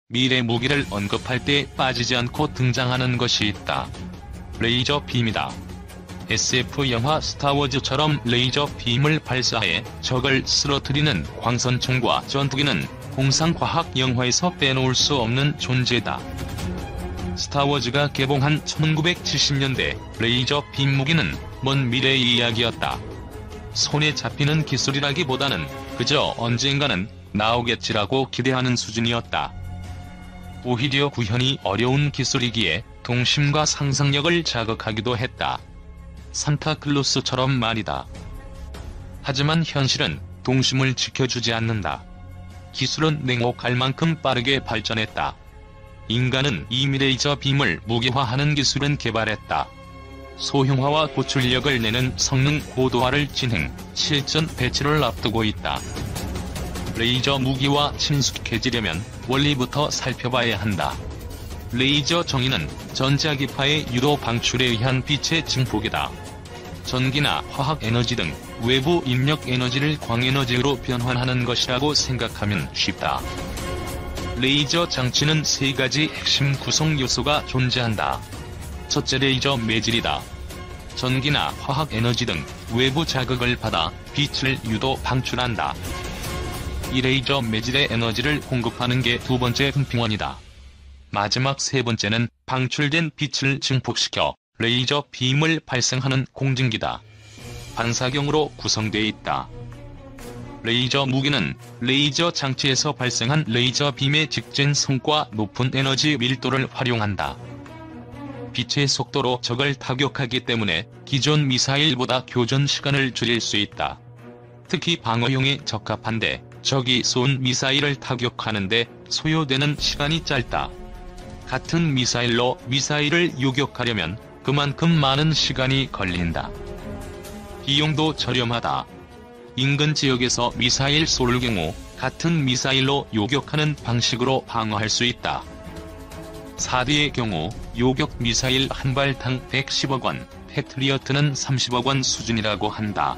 미래 무기를 언급할 때 빠지지 않고 등장하는 것이 있다. 레이저 빔이다. SF 영화 스타워즈처럼 레이저 빔을 발사해 적을 쓰러뜨리는 광선총과 전투기는 공상과학 영화에서 빼놓을 수 없는 존재다. 스타워즈가 개봉한 1970년대 레이저 빔 무기는 먼 미래의 이야기였다. 손에 잡히는 기술이라기보다는 그저 언젠가는 나오겠지라고 기대하는 수준이었다. 오히려 구현이 어려운 기술이기에 동심과 상상력을 자극하기도 했다. 산타클로스처럼 말이다. 하지만 현실은 동심을 지켜주지 않는다. 기술은 냉혹할 만큼 빠르게 발전했다. 인간은 이미 레이저 빔을 무기화하는 기술은 개발했다. 소형화와 고출력을 내는 성능 고도화를 진행, 실전 배치를 앞두고 있다. 레이저 무기와 친숙해지려면 원리부터 살펴봐야 한다. 레이저 정의는 전자기파의 유도 방출에 의한 빛의 증폭이다. 전기나 화학 에너지 등 외부 입력 에너지를 광에너지로 변환하는 것이라고 생각하면 쉽다. 레이저 장치는 세 가지 핵심 구성 요소가 존재한다. 첫째, 레이저 매질이다. 전기나 화학 에너지 등 외부 자극을 받아 빛을 유도 방출한다. 이 레이저 매질의 에너지를 공급하는 게 두 번째 분평원이다. 마지막 세 번째는 방출된 빛을 증폭시켜 레이저 빔을 발생하는 공증기다. 반사경으로 구성되어 있다. 레이저 무기는 레이저 장치에서 발생한 레이저 빔의 직진성과 높은 에너지 밀도를 활용한다. 빛의 속도로 적을 타격하기 때문에 기존 미사일보다 교전 시간을 줄일 수 있다. 특히 방어용에 적합한데 적이 쏜 미사일을 타격하는데 소요되는 시간이 짧다. 같은 미사일로 미사일을 요격하려면 그만큼 많은 시간이 걸린다. 비용도 저렴하다. 인근 지역에서 미사일 쏠 경우 같은 미사일로 요격하는 방식으로 방어할 수 있다. 사드의 경우 요격 미사일 한 발당 110억 원, 패트리어트는 30억 원 수준이라고 한다.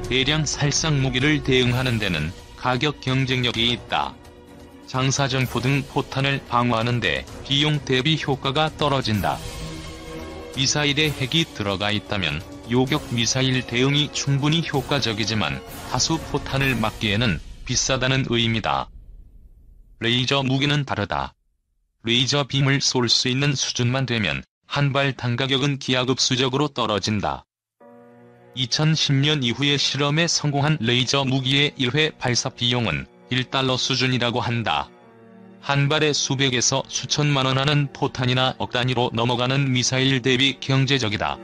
대량 살상 무기를 대응하는 데는 가격 경쟁력이 있다. 장사정포 등 포탄을 방어하는 데 비용 대비 효과가 떨어진다. 미사일에 핵이 들어가 있다면 요격 미사일 대응이 충분히 효과적이지만 다수 포탄을 막기에는 비싸다는 의미다. 레이저 무기는 다르다. 레이저 빔을 쏠 수 있는 수준만 되면 한 발당 가격은 기하급수적으로 떨어진다. 2010년 이후에 실험에 성공한 레이저 무기의 1회 발사 비용은 $1 수준이라고 한다. 한 발에 수백에서 수천만 원 하는 포탄이나 억 단위로 넘어가는 미사일 대비 경제적이다.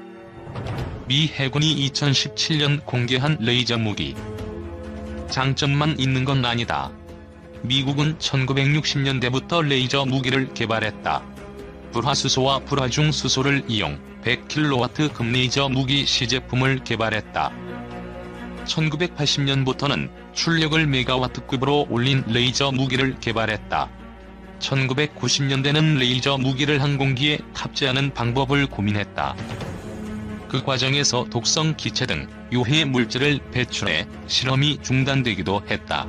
미 해군이 2017년 공개한 레이저 무기. 장점만 있는 건 아니다. 미국은 1960년대부터 레이저 무기를 개발했다. 불화수소와 불화중수소를 이용 100kW 금레이저 무기 시제품을 개발했다. 1980년부터는 출력을 메가와트급으로 올린 레이저 무기를 개발했다. 1990년대는 레이저 무기를 항공기에 탑재하는 방법을 고민했다. 그 과정에서 독성 기체 등 유해 물질을 배출해 실험이 중단되기도 했다.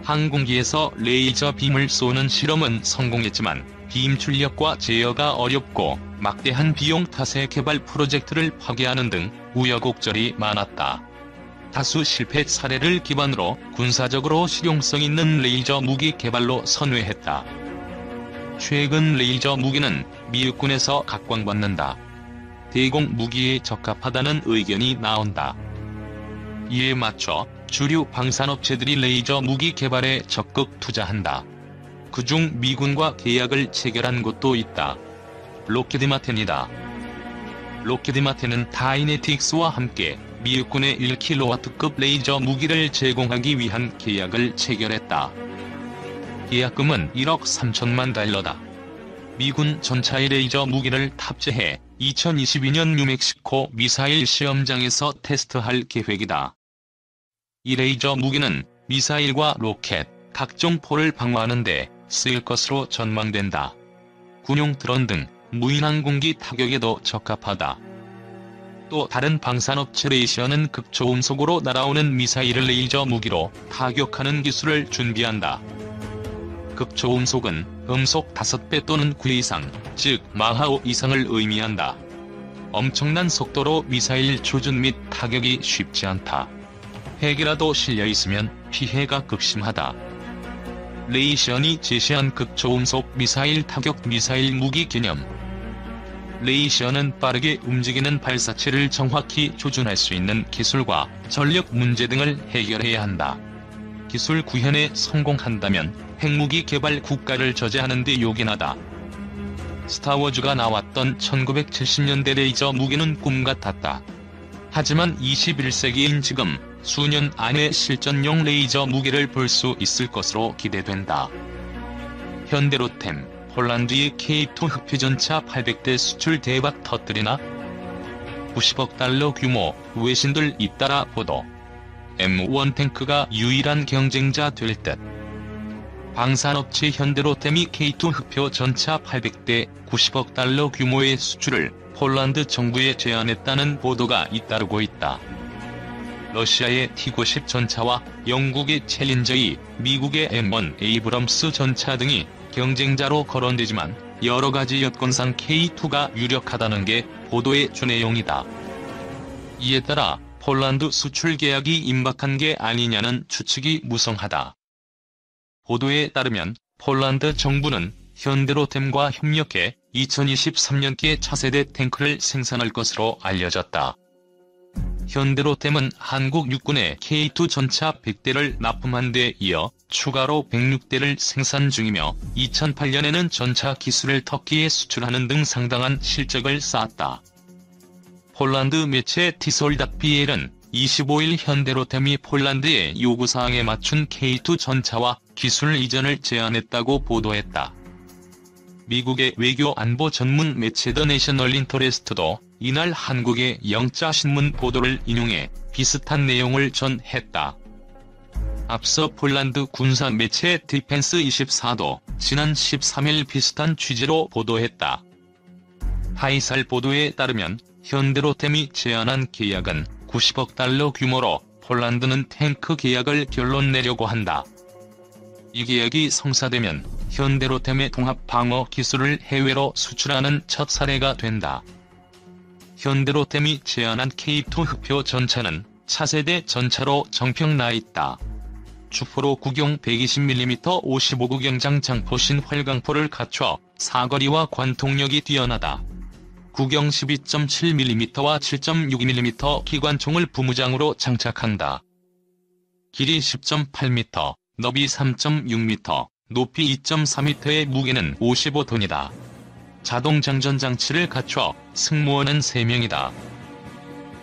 항공기에서 레이저 빔을 쏘는 실험은 성공했지만 빔 출력과 제어가 어렵고 막대한 비용 탓에 개발 프로젝트를 파기하는 등 우여곡절이 많았다. 다수 실패 사례를 기반으로 군사적으로 실용성 있는 레이저 무기 개발로 선회했다. 최근 레이저 무기는 미 육군에서 각광받는다. 대공 무기에 적합하다는 의견이 나온다. 이에 맞춰 주류 방산업체들이 레이저 무기 개발에 적극 투자한다. 그중 미군과 계약을 체결한 곳도 있다. 록히드 마틴이다. 록히드 마틴은 다이내틱스와 함께 미 육군에 1kW급 레이저 무기를 제공하기 위한 계약을 체결했다. 계약금은 1억 3천만 달러다. 미군 전차의 레이저 무기를 탑재해 2022년 뉴멕시코 미사일 시험장에서 테스트할 계획이다. 이 레이저 무기는 미사일과 로켓, 각종 포를 방어하는 데 쓰일 것으로 전망된다. 군용 드론 등 무인항공기 타격에도 적합하다. 또 다른 방산업체 레이시어는 극초음속으로 날아오는 미사일을 레이저 무기로 타격하는 기술을 준비한다. 극초음속은 음속 5배 또는 그 이상, 즉 마하5 이상을 의미한다. 엄청난 속도로 미사일 조준 및 타격이 쉽지 않다. 핵이라도 실려있으면 피해가 극심하다. 레이시언이 제시한 극초음속 미사일 타격 미사일 무기 개념. 레이시언은 빠르게 움직이는 발사체를 정확히 조준할 수 있는 기술과 전력 문제 등을 해결해야 한다. 기술 구현에 성공한다면 핵무기 개발 국가를 저지하는 데 요긴하다. 스타워즈가 나왔던 1970년대 레이저 무기는 꿈 같았다. 하지만 21세기인 지금 수년 안에 실전용 레이저 무기를 볼 수 있을 것으로 기대된다. 현대로템, 폴란드의 K2 흑표전차 800대 수출 대박 터뜨리나? 90억 달러 규모, 외신들 잇따라 보도. M1 탱크가 유일한 경쟁자 될 듯. 방산업체 현대로템이 K2 흑표 전차 800대 90억 달러 규모의 수출을 폴란드 정부에 제안했다는 보도가 잇따르고 있다. 러시아의 T-90 전차와 영국의 챌린저2, 미국의 M1 에이브럼스 전차 등이 경쟁자로 거론되지만 여러가지 여건상 K2가 유력하다는 게 보도의 주내용이다. 이에 따라 폴란드 수출 계약이 임박한 게 아니냐는 추측이 무성하다. 보도에 따르면 폴란드 정부는 현대로템과 협력해 2023년께 차세대 탱크를 생산할 것으로 알려졌다. 현대로템은 한국 육군에 K2 전차 100대를 납품한 데 이어 추가로 106대를 생산 중이며 2008년에는 전차 기술을 터키에 수출하는 등 상당한 실적을 쌓았다. 폴란드 매체 티솔닷비엘은 25일 현대로템이 폴란드의 요구사항에 맞춘 K2 전차와 기술 이전을 제안했다고 보도했다. 미국의 외교 안보 전문 매체 더 내셔널 인터레스트도 이날 한국의 영자신문 보도를 인용해 비슷한 내용을 전했다. 앞서 폴란드 군사 매체 디펜스24도 지난 13일 비슷한 취지로 보도했다. 하이살 보도에 따르면 현대로템이 제안한 계약은 90억 달러 규모로 폴란드는 탱크 계약을 결론 내려고 한다. 이 계약이 성사되면 현대로템의 통합 방어 기술을 해외로 수출하는 첫 사례가 된다. 현대로템이 제안한 K2 흑표 전차는 차세대 전차로 정평 나 있다. 주포로 구경 120mm 55구경장 장포신 활강포를 갖춰 사거리와 관통력이 뛰어나다. 구경 12.7mm와 7.62mm 기관총을 부무장으로 장착한다. 길이 10.8m, 너비 3.6m, 높이 2.4m의 무게는 55톤이다. 자동 장전 장치를 갖춰 승무원은 3명이다.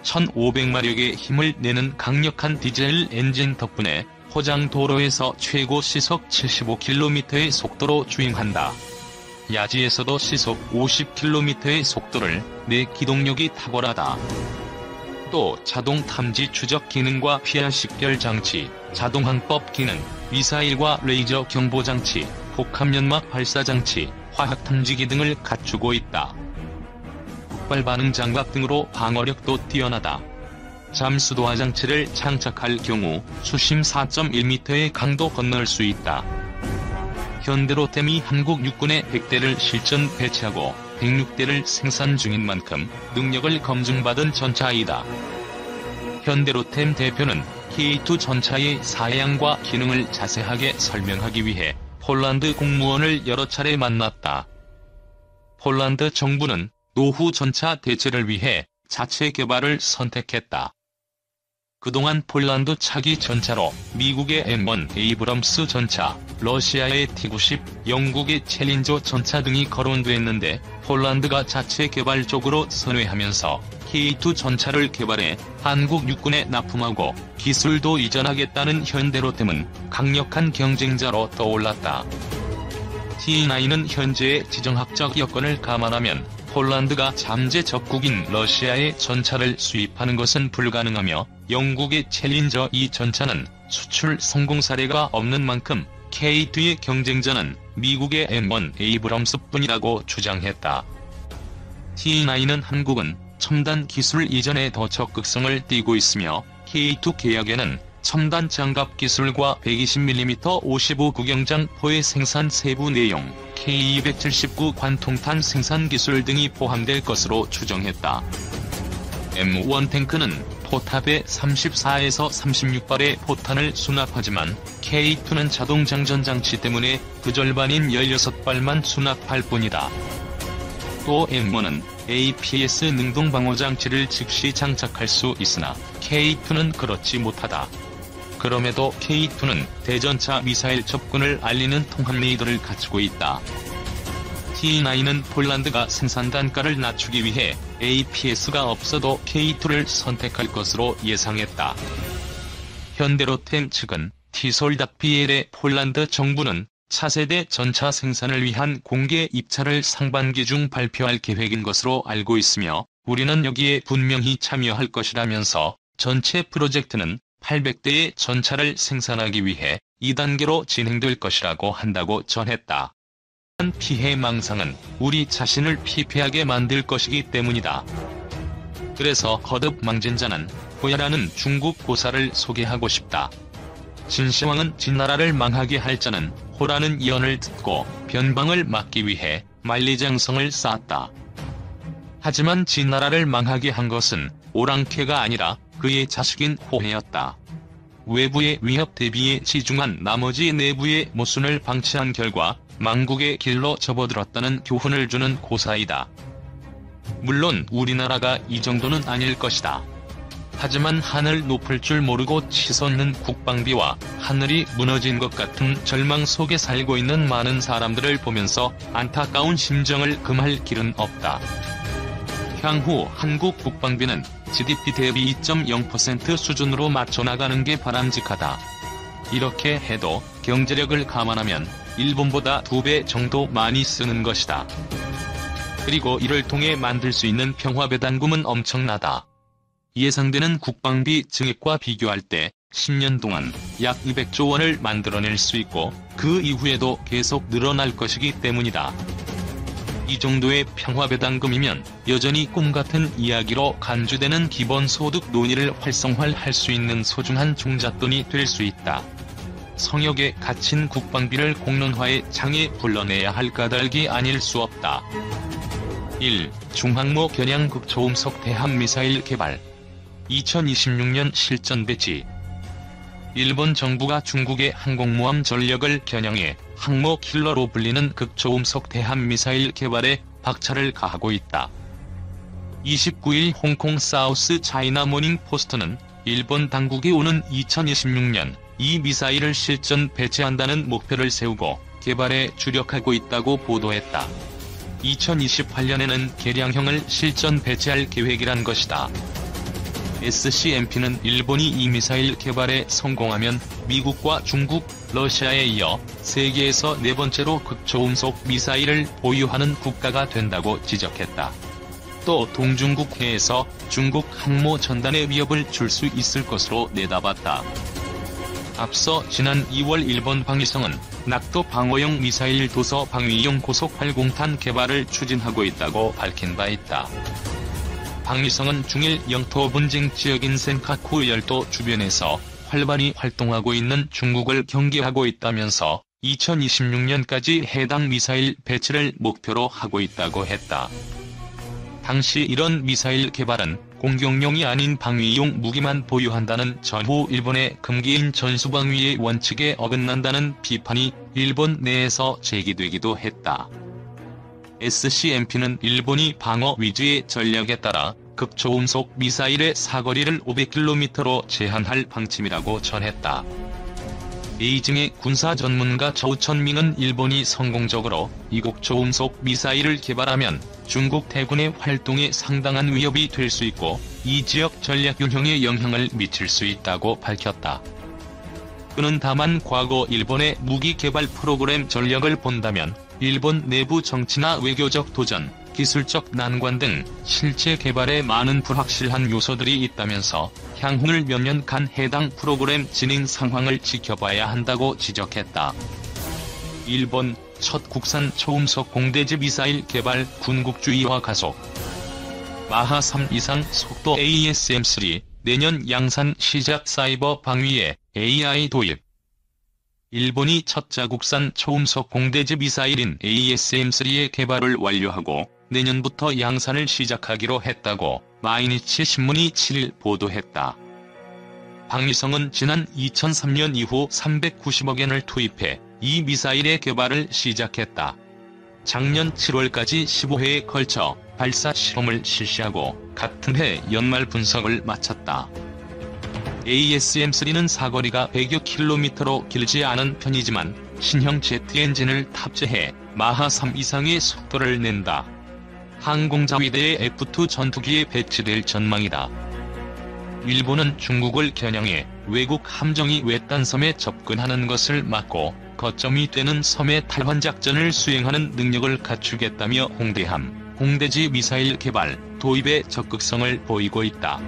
1500마력의 힘을 내는 강력한 디젤 엔진 덕분에 포장 도로에서 최고 시속 75km의 속도로 주행한다. 야지에서도 시속 50km의 속도를 내 기동력이 탁월하다. 또 자동 탐지 추적 기능과 PR 식별 장치, 자동 항법 기능, 미사일과 레이저 경보 장치, 폭합 연막 발사 장치, 화학 탐지기 등을 갖추고 있다. 폭발 반응 장갑 등으로 방어력도 뛰어나다. 잠수도화 장치를 장착할 경우 수심 4.1m의 강도 건널 수 있다. 현대로템이 한국 육군에 100대를 실전 배치하고 106대를 생산 중인 만큼 능력을 검증받은 전차이다. 현대로템 대표는 K2 전차의 사양과 기능을 자세하게 설명하기 위해 폴란드 공무원을 여러 차례 만났다. 폴란드 정부는 노후 전차 대체를 위해 자체 개발을 선택했다. 그동안 폴란드 차기 전차로 미국의 M1 에이브럼스 전차, 러시아의 T-90, 영국의 챌린저 전차 등이 거론됐는데 폴란드가 자체 개발적으로 선회하면서 K2 전차를 개발해 한국 육군에 납품하고 기술도 이전하겠다는 현대로템은 강력한 경쟁자로 떠올랐다. T9은 현재의 지정학적 여건을 감안하면 폴란드가 잠재 적국인 러시아의 전차를 수입하는 것은 불가능하며 영국의 챌린저 2 전차는 수출 성공 사례가 없는 만큼 K2의 경쟁자는 미국의 M1 에이브럼스뿐이라고 주장했다. T9은 한국은 첨단 기술 이전에 더 적극성을 띠고 있으며 K2 계약에는 첨단 장갑 기술과 120mm 55 구경장 포의 생산 세부 내용, K279 관통탄 생산 기술 등이 포함될 것으로 추정했다. M1 탱크는 포탑에 34에서 36발의 포탄을 수납하지만 K2는 자동 장전 장치 때문에 그 절반인 16발만 수납할 뿐이다. 또 M1은 APS 능동 방어 장치를 즉시 장착할 수 있으나 K2는 그렇지 못하다. 그럼에도 K2는 대전차 미사일 접근을 알리는 통합 레이더를 갖추고 있다. T9은 폴란드가 생산 단가를 낮추기 위해 APS가 없어도 K2를 선택할 것으로 예상했다. 현대로템 측은 티솔닷BL의 폴란드 정부는 차세대 전차 생산을 위한 공개 입찰을 상반기 중 발표할 계획인 것으로 알고 있으며 우리는 여기에 분명히 참여할 것이라면서 전체 프로젝트는 800대의 전차를 생산하기 위해 2단계로 진행될 것이라고 한다고 전했다. 피해 망상은 우리 자신을 피폐하게 만들 것이기 때문이다. 그래서 거듭 망진자는 호야라는 중국 고사를 소개하고 싶다. 진시황은 진나라를 망하게 할 자는 호라는 예언을 듣고 변방을 막기 위해 만리장성을 쌓았다. 하지만 진나라를 망하게 한 것은 오랑캐가 아니라 그의 자식인 호해였다. 외부의 위협 대비에 치중한 나머지 내부의 모순을 방치한 결과 망국의 길로 접어들었다는 교훈을 주는 고사이다. 물론 우리나라가 이 정도는 아닐 것이다. 하지만 하늘 높을 줄 모르고 치솟는 국방비와 하늘이 무너진 것 같은 절망 속에 살고 있는 많은 사람들을 보면서 안타까운 심정을 금할 길은 없다. 향후 한국 국방비는 GDP 대비 2.0% 수준으로 맞춰나가는 게 바람직하다. 이렇게 해도 경제력을 감안하면 일본보다 2배 정도 많이 쓰는 것이다. 그리고 이를 통해 만들 수 있는 평화배당금은 엄청나다. 예상되는 국방비 증액과 비교할 때 10년 동안 약 200조 원을 만들어낼 수 있고 그 이후에도 계속 늘어날 것이기 때문이다. 이 정도의 평화배당금이면 여전히 꿈같은 이야기로 간주되는 기본소득 논의를 활성화할 수 있는 소중한 종잣돈이 될 수 있다. 성역에 갇힌 국방비를 공론화의 장에 불러내야 할 까닭이 아닐 수 없다. 1. 중항모 겨냥 극초음속 대함미사일 개발 2026년 실전 배치. 일본 정부가 중국의 항공모함 전력을 겨냥해 항모 킬러로 불리는 극초음속 대함미사일 개발에 박차를 가하고 있다. 29일 홍콩 사우스 차이나 모닝 포스트는 일본 당국이 오는 2026년 이 미사일을 실전 배치한다는 목표를 세우고 개발에 주력하고 있다고 보도했다. 2028년에는 개량형을 실전 배치할 계획이란 것이다. SCMP는 일본이 이 미사일 개발에 성공하면 미국과 중국, 러시아에 이어 세계에서 4번째로 극초음속 미사일을 보유하는 국가가 된다고 지적했다. 또 동중국해에서 중국 항모 전단의 위협을 줄 수 있을 것으로 내다봤다. 앞서 지난 2월 일본 방위성은 낙도 방어용 미사일 도서 방위용 고속 활공탄 개발을 추진하고 있다고 밝힌 바 있다. 방위성은 중일 영토 분쟁 지역인 센카쿠 열도 주변에서 활발히 활동하고 있는 중국을 경계하고 있다면서 2026년까지 해당 미사일 배치를 목표로 하고 있다고 했다. 당시 이런 미사일 개발은 공격용이 아닌 방위용 무기만 보유한다는 전후 일본의 금기인 전수방위의 원칙에 어긋난다는 비판이 일본 내에서 제기되기도 했다. SCMP는 일본이 방어 위주의 전략에 따라 극초음속 미사일의 사거리를 500km로 제한할 방침이라고 전했다. 베이징의 군사 전문가 저우천밍은 일본이 성공적으로 이 극초음속 미사일을 개발하면 중국 대군의 활동에 상당한 위협이 될 수 있고 이 지역 전략 균형에 영향을 미칠 수 있다고 밝혔다. 그는 다만 과거 일본의 무기 개발 프로그램 전력을 본다면 일본 내부 정치나 외교적 도전, 기술적 난관 등 실제 개발에 많은 불확실한 요소들이 있다면서 향후를 몇 년간 해당 프로그램 진행 상황을 지켜봐야 한다고 지적했다. 일본 첫 국산 초음속 공대지 미사일 개발 군국주의화 가속. 마하 3 이상 속도 ASM-3, 내년 양산 시작 사이버 방위에 AI 도입. 일본이 첫 자국산 초음속 공대지 미사일인 ASM-3의 개발을 완료하고 내년부터 양산을 시작하기로 했다고 마이니치 신문이 7일 보도했다. 방위성은 지난 2003년 이후 390억 엔을 투입해 이 미사일의 개발을 시작했다. 작년 7월까지 15회에 걸쳐 발사 실험을 실시하고 같은 해 연말 분석을 마쳤다. ASM-3는 사거리가 100여 킬로미터로 길지 않은 편이지만 신형 제트 엔진을 탑재해 마하 3 이상의 속도를 낸다. 항공자위대의 F-2 전투기에 배치될 전망이다. 일본은 중국을 겨냥해 외국 함정이 외딴섬에 접근하는 것을 막고 거점이 되는 섬의 탈환 작전을 수행하는 능력을 갖추겠다며 홍대함, 공대지 미사일 개발, 도입에 적극성을 보이고 있다.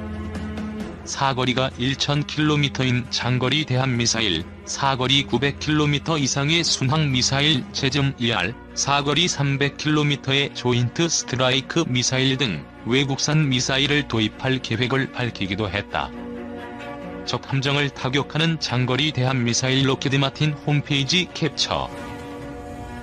사거리가 1000km인 장거리 대함미사일, 사거리 900km 이상의 순항미사일 제점-ER, 사거리 300km의 조인트 스트라이크 미사일 등 외국산 미사일을 도입할 계획을 밝히기도 했다. 적 함정을 타격하는 장거리 대함미사일 로키드 마틴 홈페이지 캡처.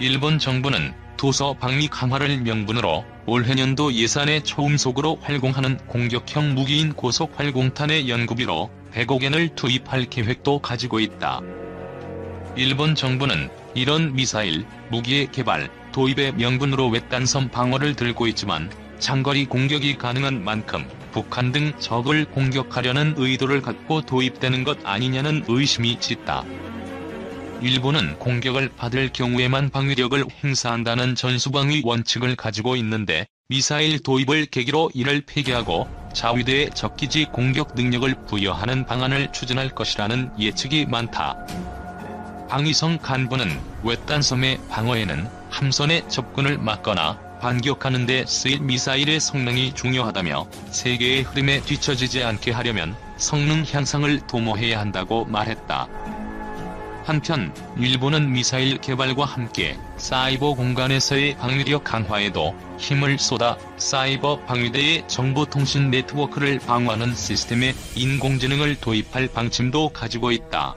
일본 정부는 도서 방위 강화를 명분으로 올해 년도 예산에 초음속으로 활공하는 공격형 무기인 고속 활공탄의 연구비로 100억 엔을 투입할 계획도 가지고 있다. 일본 정부는 이런 미사일, 무기의 개발, 도입의 명분으로 외딴섬 방어를 들고 있지만 장거리 공격이 가능한 만큼 북한 등 적을 공격하려는 의도를 갖고 도입되는 것 아니냐는 의심이 짙다. 일본은 공격을 받을 경우에만 방위력을 행사한다는 전수방위 원칙을 가지고 있는데 미사일 도입을 계기로 이를 폐기하고 자위대에 적기지 공격 능력을 부여하는 방안을 추진할 것이라는 예측이 많다. 방위성 간부는 외딴섬의 방어에는 함선의 접근을 막거나 반격하는 데 쓰일 미사일의 성능이 중요하다며 세계의 흐름에 뒤처지지 않게 하려면 성능 향상을 도모해야 한다고 말했다. 한편 일본은 미사일 개발과 함께 사이버 공간에서의 방위력 강화에도 힘을 쏟아 사이버 방위대의 정보통신 네트워크를 방어하는 시스템에 인공지능을 도입할 방침도 가지고 있다.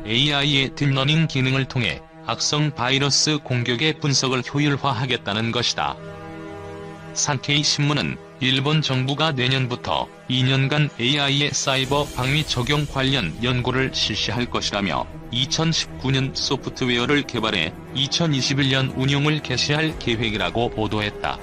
AI의 딥러닝 기능을 통해 악성 바이러스 공격의 분석을 효율화하겠다는 것이다. 산케이 신문은 일본 정부가 내년부터 2년간 AI의 사이버 방위 적용 관련 연구를 실시할 것이라며 2019년 소프트웨어를 개발해 2021년 운용을 개시할 계획이라고 보도했다.